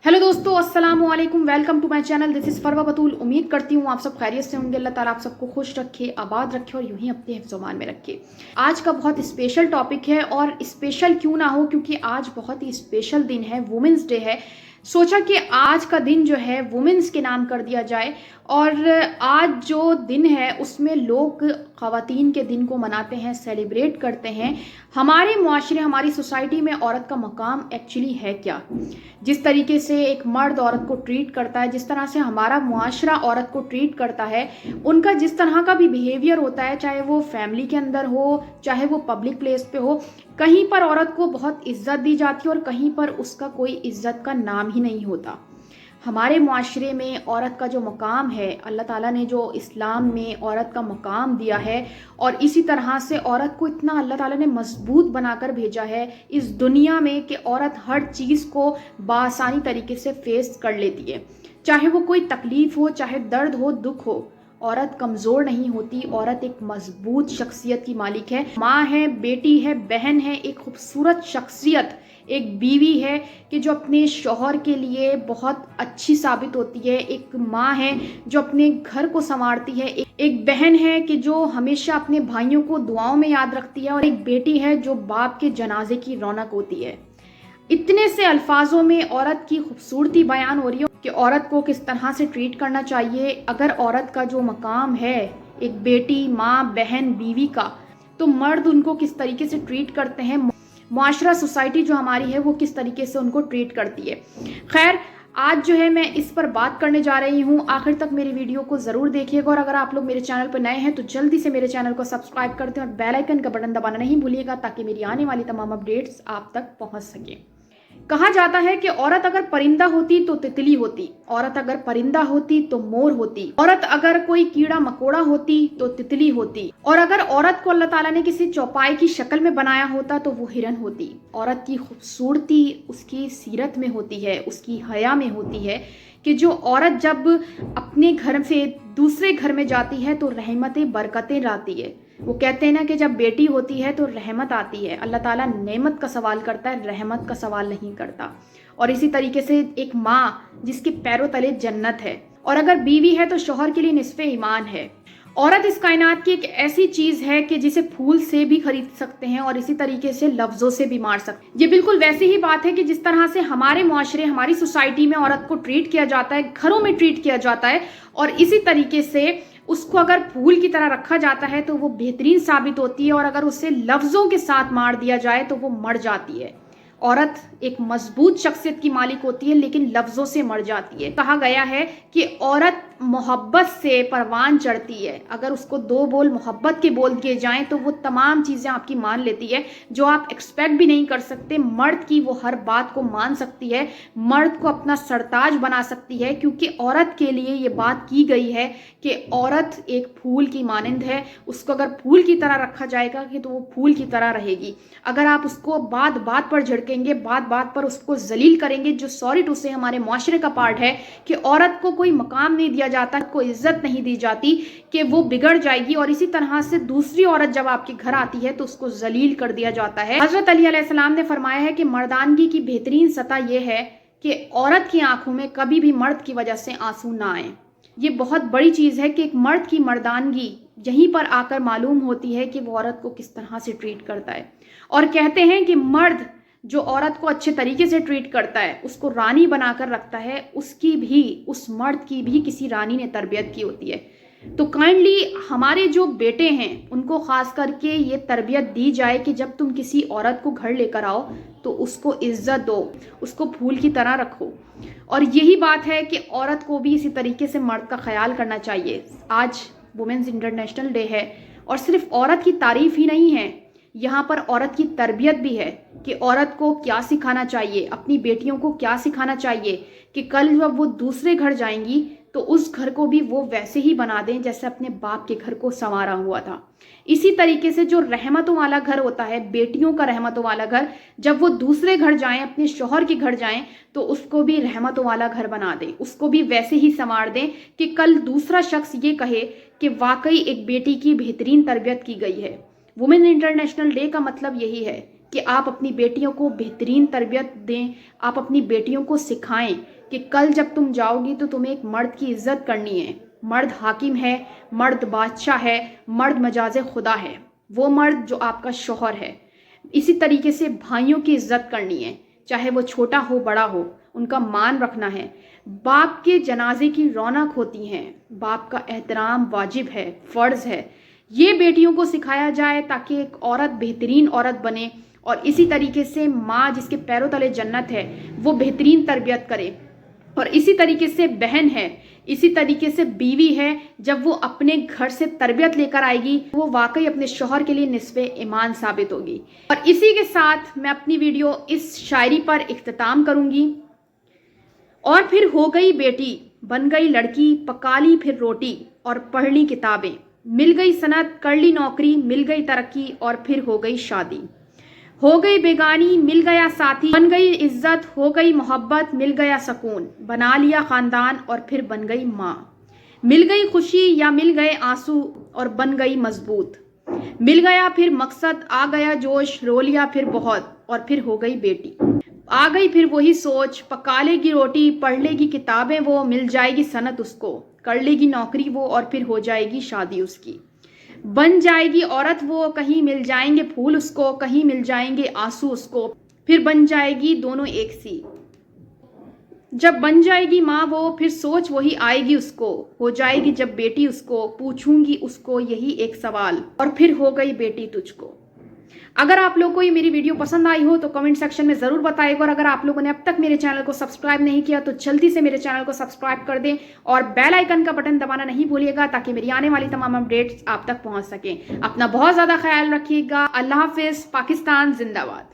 Hello दोस्तों, अस्सलाम वालेकुम। Welcome to my channel. This is Farwa Batool. उम्मीद करती हूँ आप सब खैरियत से होंगे। अल्लाह ताला आप सबको खुश रखे, आबाद रखे और यूं ही अपने हिफ्ज़-ओ-मान में रखे। आज का बहुत स्पेशल टॉपिक है और स्पेशल क्यों ना हो, क्योंकि आज बहुत ही स्पेशल दिन है, वुमेंस डे है। सोचा कि आज का दिन जो है वुमेंस के नाम कर दिया जाए और आज जो दिन है उसमें लोग ख़वातीन के दिन को मनाते हैं, सेलिब्रेट करते हैं। हमारे मुआशरे, हमारी सोसाइटी में औरत का मकाम एक्चुअली है क्या? जिस तरीके से एक मर्द औरत को ट्रीट करता है, जिस तरह से हमारा मुआशरा औरत को ट्रीट करता है, उनका जिस तरह का भी बिहेवियर होता है, चाहे वो फैमिली के अंदर हो, चाहे वो पब्लिक प्लेस पे हो, कहीं पर औरत को बहुत इज्जत दी जाती है और कहीं पर उसका कोई इज्जत का नाम ही नहीं होता। हमारे मुआशरे में औरत का जो मकाम है, अल्लाह ताला ने जो इस्लाम में औरत का मकाम दिया है और इसी तरह से औरत को इतना अल्लाह ताला ने मजबूत बनाकर भेजा है इस दुनिया में कि औरत हर चीज़ को बआसानी तरीके से फेस कर लेती है। चाहे वो कोई तकलीफ़ हो, चाहे दर्द हो, दुख हो, औरत कमज़ोर नहीं होती। औरत एक मजबूत शख्सियत की मालिक है, माँ है, बेटी है, बहन है, एक खूबसूरत शख्सियत, एक बीवी है कि जो अपने शौहर के लिए बहुत अच्छी साबित होती है। एक माँ है जो अपने घर को संवारती है। एक बहन है कि जो हमेशा अपने भाइयों को दुआओं में याद रखती है और एक बेटी है जो बाप के जनाजे की रौनक होती है। इतने से अल्फाजों में औरत की खूबसूरती बयान हो रही है कि औरत को किस तरह से ट्रीट करना चाहिए। अगर औरत का जो मकाम है एक बेटी, माँ, बहन, बीवी का, तो मर्द उनको किस तरीके से ट्रीट करते हैं, मुआशरा, सोसाइटी जो हमारी है वो किस तरीके से उनको ट्रीट करती है। खैर, आज जो है मैं इस पर बात करने जा रही हूँ। आखिर तक मेरी वीडियो को ज़रूर देखिएगा और अगर आप लोग मेरे चैनल पर नए हैं तो जल्दी से मेरे चैनल को सब्सक्राइब कर दें और बेल आइकन का बटन दबाना नहीं भूलिएगा ताकि मेरी आने वाली तमाम अपडेट्स आप तक पहुँच सकें। कहा जाता है कि औरत अगर परिंदा होती तो तितली होती, औरत अगर परिंदा होती तो मोर होती, औरत अगर कोई कीड़ा मकोड़ा होती तो तितली होती, और अगर औरत को अल्लाह ताला ने किसी चौपाई की शक्ल में बनाया होता तो वो हिरन होती। औरत की खूबसूरती उसकी सीरत में होती है, उसकी हया में होती है कि जो औरत जब अपने घर से दूसरे घर में जाती है तो रहमतें, बरकतें लाती है। वो कहते हैं ना कि जब बेटी होती है तो रहमत आती है। अल्लाह ताला नेमत का सवाल करता है, रहमत का सवाल नहीं करता। और इसी तरीके से एक माँ जिसके पैरों तले जन्नत है, और अगर बीवी है तो शौहर के लिए निस्फ़े ईमान है। औरत इस कायनात की एक ऐसी चीज़ है कि जिसे फूल से भी खरीद सकते हैं और इसी तरीके से लफ्ज़ों से भी मार सकते हैं। ये बिल्कुल वैसी ही बात है कि जिस तरह से हमारे मुआशरे, हमारी सोसाइटी में औरत को ट्रीट किया जाता है, घरों में ट्रीट किया जाता है, और इसी तरीके से उसको अगर फूल की तरह रखा जाता है तो वो बेहतरीन साबित होती है और अगर उसे लफ्ज़ों के साथ मार दिया जाए तो वो मर जाती है। औरत एक मजबूत शख्सियत की मालिक होती है लेकिन लफ्ज़ों से मर जाती है। कहा गया है कि औरत मोहब्बत से परवान चढ़ती है। अगर उसको दो बोल मोहब्बत के बोल दिए जाएं तो वो तमाम चीज़ें आपकी मान लेती है जो आप एक्सपेक्ट भी नहीं कर सकते। मर्द की वो हर बात को मान सकती है, मर्द को अपना सरताज बना सकती है, क्योंकि औरत के लिए ये बात की गई है कि औरत एक फूल की मानंद है। उसको अगर फूल की तरह रखा जाएगा कि तो वो फूल की तरह रहेगी। अगर आप उसको बात बात पर झड़केंगे, बात बात पर उसको जलील करेंगे, जो सॉरी टू से हमारे मुआशरे का पार्ट है कि औरत को कोई मकाम नहीं दिया जाता, को इज्जत नहीं दी जाती, कि वो बिगड़ जाएगी। और इसी तरह से दूसरी औरत जब आपके घर आती है तो उसको जलील कर दिया जाता है। हजरत अली अलैहिस्सलाम ने फरमाया है कि मर्दानगी की बेहतरीन सतह यह है कि औरत की आंखों में कभी भी मर्द की वजह से आंसू ना आए। ये बहुत बड़ी चीज़ है कि एक मर्द की मर्दानगी यहीं पर आकर मालूम होती है कि वो औरत को किस तरह से ट्रीट करता है। और कहते हैं कि मर्द जो औरत को अच्छे तरीके से ट्रीट करता है, उसको रानी बनाकर रखता है, उसकी भी, उस मर्द की भी किसी रानी ने तरबियत की होती है। तो काइंडली हमारे जो बेटे हैं उनको ख़ास करके ये तरबियत दी जाए कि जब तुम किसी औरत को घर लेकर आओ तो उसको इज्जत दो, उसको फूल की तरह रखो। और यही बात है कि औरत को भी इसी तरीके से मर्द का ख्याल करना चाहिए। आज वुमेन्स इंटरनेशनल डे है और सिर्फ औरत की तारीफ़ ही नहीं है, यहाँ पर औरत की तरबियत भी है कि औरत को क्या सिखाना चाहिए, अपनी बेटियों को क्या सिखाना चाहिए कि कल जब वो दूसरे घर जाएंगी तो उस घर को भी वो वैसे ही बना दें जैसे अपने बाप के घर को संवारा हुआ था। इसी तरीके से जो रहमतों वाला घर होता है, बेटियों का रहमतों वाला घर, जब वो दूसरे घर जाएं, अपने शौहर के घर जाएं, तो उसको भी रहमतों वाला घर बना दें, उसको भी वैसे ही संवार दें कि कल दूसरा शख्स ये कहे कि वाकई एक बेटी की बेहतरीन तरबियत की गई है। वुमेन इंटरनेशनल डे का मतलब यही है کہ آپ اپنی بیٹیوں کو بہترین تربیت دیں، آپ اپنی بیٹیوں کو سکھائیں کہ کل جب تم جاؤ گی تو تمہیں ایک مرد کی عزت کرنی ہے۔ مرد حاکم ہے، مرد بادشاہ ہے، مرد مجاز خدا ہے، وہ مرد جو آپ کا شوہر ہے۔ اسی طریقے سے بھائیوں کی عزت کرنی ہے، چاہے وہ چھوٹا ہو بڑا ہو، ان کا مان رکھنا ہے۔ باپ کے جنازے کی رونق ہوتی ہے، باپ کا احترام واجب ہے، فرض ہے۔ یہ بیٹیوں کو سکھایا جائے تاکہ ایک عورت بہترین عورت بنے، اور اسی طریقے سے ماں جس کے پیروں تلے جنت ہے وہ بہترین تربیت کرے، اور اسی طریقے سے بہن ہے، اسی طریقے سے بیوی ہے، جب وہ اپنے گھر سے تربیت لے کر آئے گی وہ واقعی اپنے شوہر کے لیے نصف ایمان ثابت ہوگی۔ اور اسی کے ساتھ میں اپنی ویڈیو اس شاعری پر اختتام کروں گی۔ اور پھر ہو گئی بیٹی، بن گئی لڑکی، پکا لی پھر روٹی اور پڑھ لی کتابیں، مل گئی صنعت، کر لی نوکری، مل گئی ترقی اور پھر ہو گئی شادی۔ ہو گئی بیگانی، مل گیا ساتھی، بن گئی عزت، ہو گئی محبت، مل گیا سکون، بنا لیا خاندان اور پھر بن گئی ماں۔ مل گئی خوشی یا مل گئے آنسو اور بن گئی مضبوط، مل گیا پھر مقصد، آ گیا جوش، رو لیا پھر بہت اور پھر ہو گئی بیٹی۔ آ گئی پھر وہی سوچ، پکا لے گی روٹی، پڑھ لے گی کتابیں وہ، مل جائے گی صنعت اس کو، کر لے گی نوکری وہ اور پھر ہو جائے گی شادی اس کی۔ بن جائے گی عورت وہ، کہیں مل جائیں گے پھول اس کو، کہیں مل جائیں گے آنسو اس کو، پھر بن جائے گی دونوں ایک سی۔ جب بن جائے گی ماں وہ، پھر سوچ وہی آئے گی اس کو، ہو جائے گی جب بیٹی اس کو، پوچھوں گی اس کو یہی ایک سوال، اور پھر ہو گئی بیٹی تجھ کو۔ اگر آپ لوگوں کو یہ میری ویڈیو پسند آئی ہو تو کمنٹ سیکشن میں ضرور بتائے گا، اور اگر آپ لوگوں نے اب تک میرے چینل کو سبسکرائب نہیں کیا تو جلدی سے میرے چینل کو سبسکرائب کر دیں اور بیل آئیکن کا بٹن دبانا نہیں بھولیے گا تاکہ میری آنے والی تمام اپڈیٹس آپ تک پہنچ سکیں۔ اپنا بہت زیادہ خیال رکھیے گا۔ اللہ حافظ۔ پاکستان زندہ باد۔